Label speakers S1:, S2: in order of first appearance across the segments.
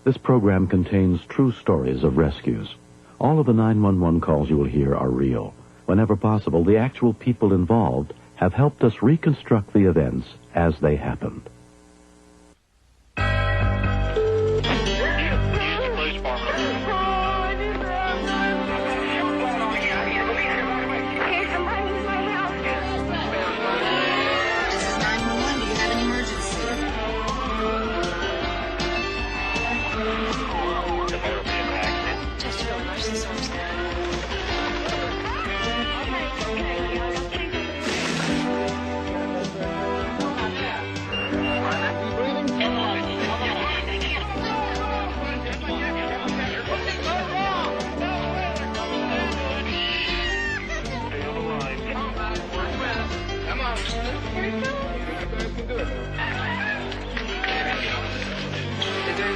S1: This program contains true stories of rescues. All of the 911 calls you will hear are real. Whenever possible, the actual people involved have helped us reconstruct the events as they happened.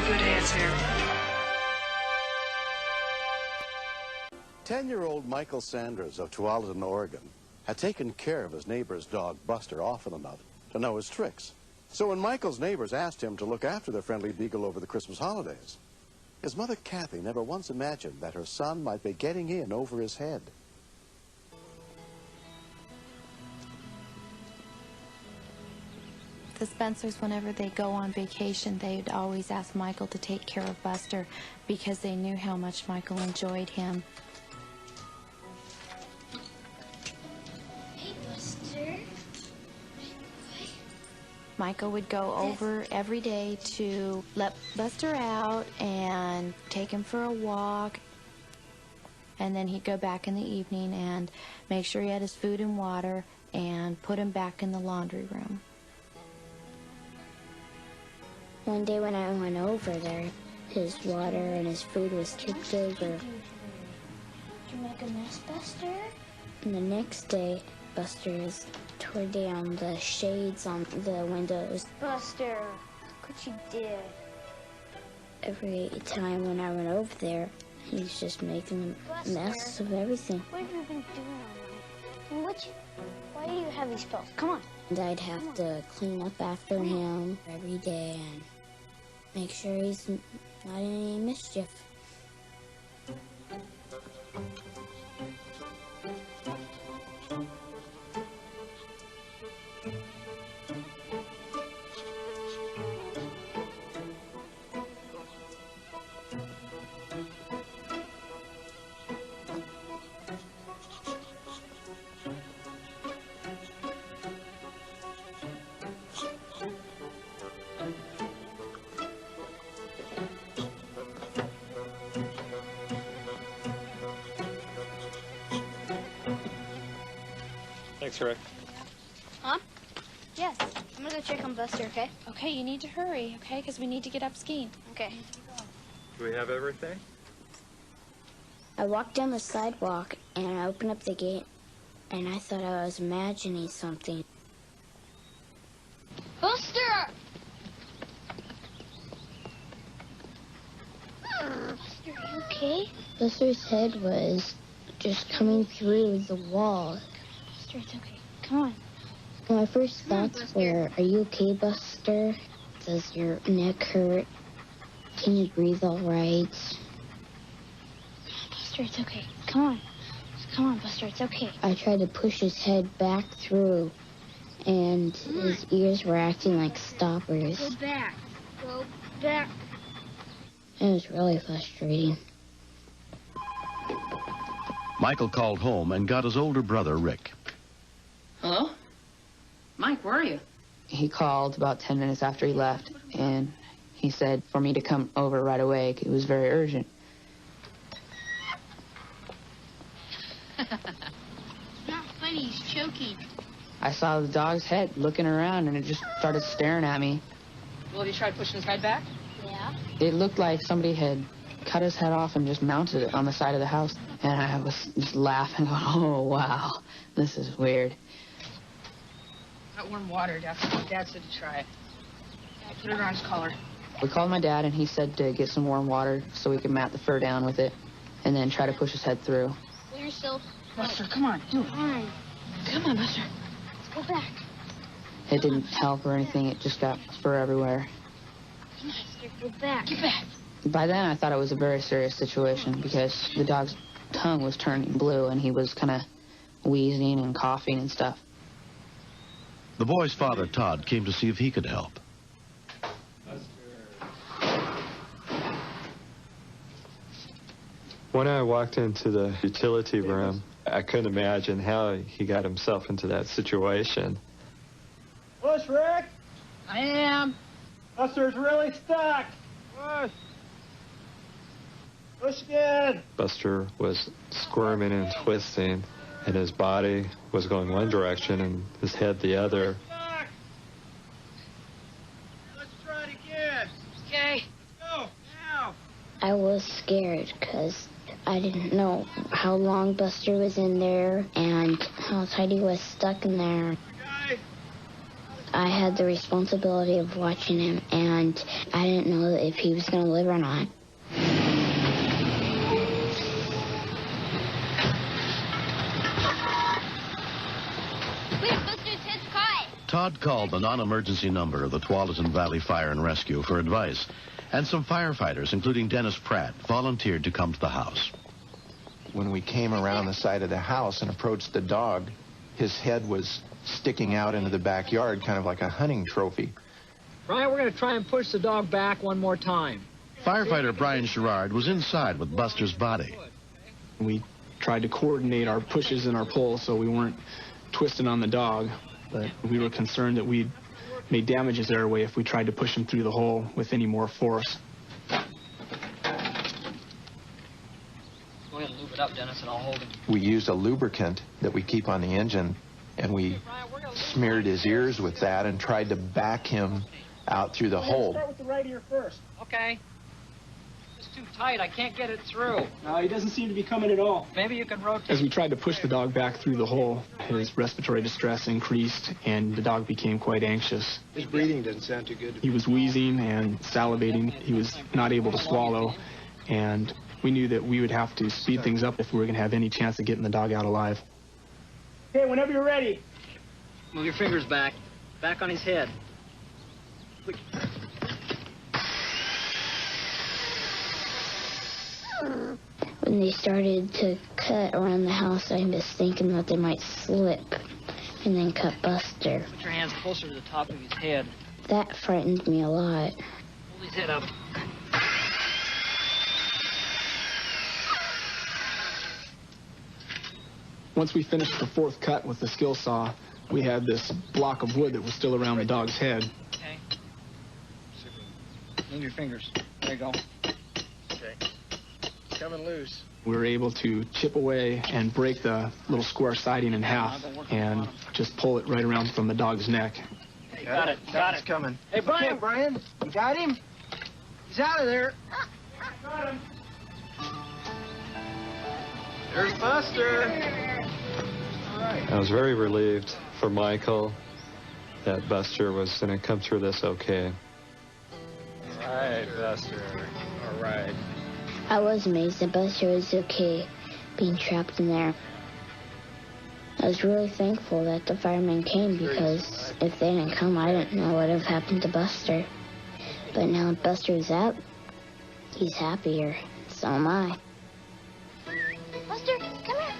S2: Good answer.
S3: 10-year-old Michael Sanders of Tualatin, Oregon, had taken care of his neighbor's dog, Buster, often enough to know his tricks. So when Michael's neighbors asked him to look after their friendly beagle over the Christmas holidays, his mother, Kathy, never once imagined that her son might be getting in over his head.
S4: The Spencers, whenever they go on vacation, they'd always ask Michael to take care of Buster because they knew how much Michael enjoyed him.
S5: Hey, Buster.
S4: Michael would go over every day to let Buster out and take him for a walk. And then he'd go back in the evening and make sure he had his food and water and put him back in the laundry room.
S5: One day when I went over there, his water and his food was tipped over. Did you make a mess, Buster? And the next day, Buster tore down the shades on the windows. Buster, look what you did. Every time when I went over there, he's just making a mess of everything.
S6: What have you been doing all night? Why do you have these spells? Come on.
S5: And I'd have to clean up after him every day and make sure he's not in any mischief.
S7: Thanks, Rick.
S6: Huh? Yes. I'm gonna go check on Buster, okay?
S4: Okay, you need to hurry, okay? Because we need to get up skiing.
S6: Okay.
S7: Do we have everything?
S5: I walked down the sidewalk and I opened up the gate and I thought I was imagining something.
S6: Buster! Buster, are you okay?
S5: Buster's head was just coming through the wall.
S6: Buster, it's okay. Come on.
S5: My first thoughts were, are you okay, Buster? Does your neck hurt? Can you breathe all right?
S6: Buster, it's okay. Come on. Come on, Buster, it's okay.
S5: I tried to push his head back through, and his ears were acting like stoppers.
S6: Go back. Go back.
S5: It was really frustrating.
S3: Michael called home and got his older brother, Rick.
S8: Hello? Mike, where are you?
S9: He called about 10 minutes after he left, and he said for me to come over right away. It was very urgent.
S6: Not funny, he's choking.
S9: I saw the dog's head looking around, and it just started staring at me.
S8: Well, have you tried pushing his head back?
S6: Yeah.
S9: It looked like somebody had cut his head off and just mounted it on the side of the house. And I was just laughing, going, oh, wow, this is weird.
S8: Got warm water. Dad said to try it. Put it around his collar.
S9: We called my dad, and he said to get some warm water so we could mat the fur down with it and then try to push his head through.
S6: Pull yourself.
S8: Buster, come on, do it.
S6: Fine.
S8: Come on, Buster.
S6: Let's go back.
S9: It didn't help or anything. It just got fur everywhere.
S6: Come on, Buster, go back.
S8: Get back.
S9: By then, I thought it was a very serious situation because the dog's tongue was turning blue and he was kind of wheezing and coughing and stuff.
S1: The boy's father, Todd, came to see if he could help.
S7: When I walked into the utility room, I couldn't imagine how he got himself into that situation.
S2: Push, Rick!
S8: I am.
S2: Buster's really stuck! Push! Push again!
S7: Buster was squirming and twisting, and his body was going one direction and his head the other.
S2: Stuck! Let's try it again!
S8: Okay.
S2: Go, now!
S5: I was scared because I didn't know how long Buster was in there and how tight he was stuck in there.
S2: Okay.
S5: I had the responsibility of watching him, and I didn't know if he was going to live or not.
S6: Buster's head's caught.
S1: Todd called the non-emergency number of the Tualatin Valley Fire and Rescue for advice, and some firefighters, including Dennis Pratt, volunteered to come to the house.
S10: When we came around the side of the house and approached the dog, his head was sticking out into the backyard, kind of like a hunting trophy.
S2: Brian, we're going to try and push the dog back one more time.
S1: Firefighter Brian Sherrard was inside with Buster's body.
S11: We tried to coordinate our pushes and our pulls so we weren't twisting on the dog, but we were concerned that we'd made damages their way if we tried to push him through the hole with any more force.
S8: Go ahead and lube it up, Dennis, and I'll hold him.
S10: We used a lubricant that we keep on the engine, and we smeared his ears with that and tried to back him out through the hole.
S2: Start with the right ear first.
S8: Okay. It's too tight. I can't get it through.
S11: No, he doesn't seem to be coming at all.
S8: Maybe you can rotate.
S11: As we tried to push the dog back through the hole, his respiratory distress increased, and the dog became quite anxious.
S2: His breathing doesn't sound too good.
S11: He was wheezing and salivating. He was not able to swallow, and we knew that we would have to speed things up if we were going to have any chance of getting the dog out alive.
S2: Okay, whenever you're ready.
S8: Move your fingers back. Back on his head.
S5: When they started to cut around the house, I was thinking that they might slip and then cut Buster.
S8: Put your hands closer to the top of his head.
S5: That frightened me a lot.
S8: Hold his head up.
S11: Once we finished the fourth cut with the skill saw, we had this block of wood that was still around the dog's head.
S8: Okay. Move your fingers. There you go.
S2: Okay. Coming loose.
S11: We were able to chip away and break the little square siding in half and just pull it right around from the dog's neck.
S8: Hey, got it. Got it.
S2: Coming.
S8: Hey, Brian.
S2: Okay, Brian, you got him? He's out of there. Got him. There's Buster. All right.
S7: I was very relieved for Michael that Buster was going to come through this okay.
S2: All right, Buster. All right.
S5: I was amazed that Buster was okay being trapped in there. I was really thankful that the firemen came because if they didn't come, I didn't know what would have happened to Buster. But now that Buster's out, he's happier. So am I.
S6: Buster, come here.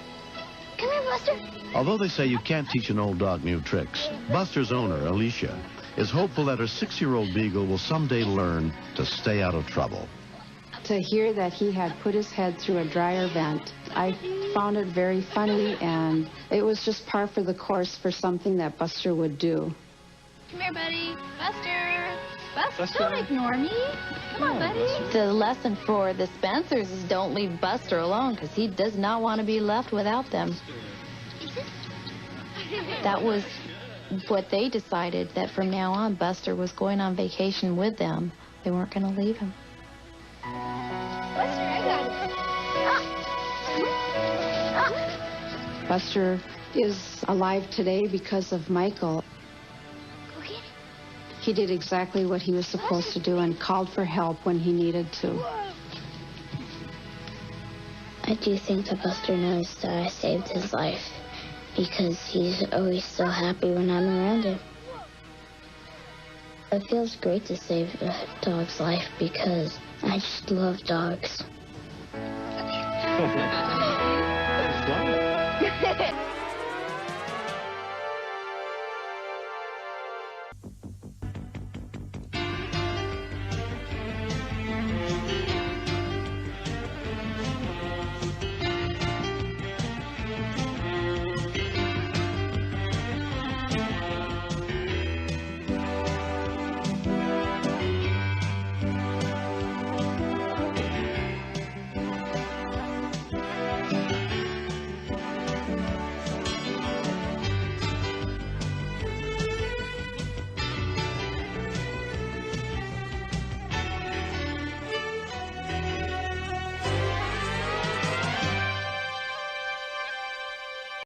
S6: Come here, Buster.
S1: Although they say you can't teach an old dog new tricks, Buster's owner, Alicia, is hopeful that her 6-year-old beagle will someday learn to stay out of trouble.
S12: To hear that he had put his head through a dryer vent, I found it very funny, and it was just par for the course for something that Buster would do.
S6: Come here, buddy. Buster. Buster, don't ignore me. Come on, buddy.
S4: The lesson for the Spencers is don't leave Buster alone, because he does not want to be left without them. That was what they decided, that from now on, Buster was going on vacation with them. They weren't going to leave him.
S6: Buster, I got it.
S12: Buster is alive today because of Michael.
S6: Go get it.
S12: He did exactly what he was supposed to do and called for help when he needed to.
S5: I do think that Buster knows that I saved his life because he's always so happy when I'm around him. It feels great to save a dog's life because I just love dogs.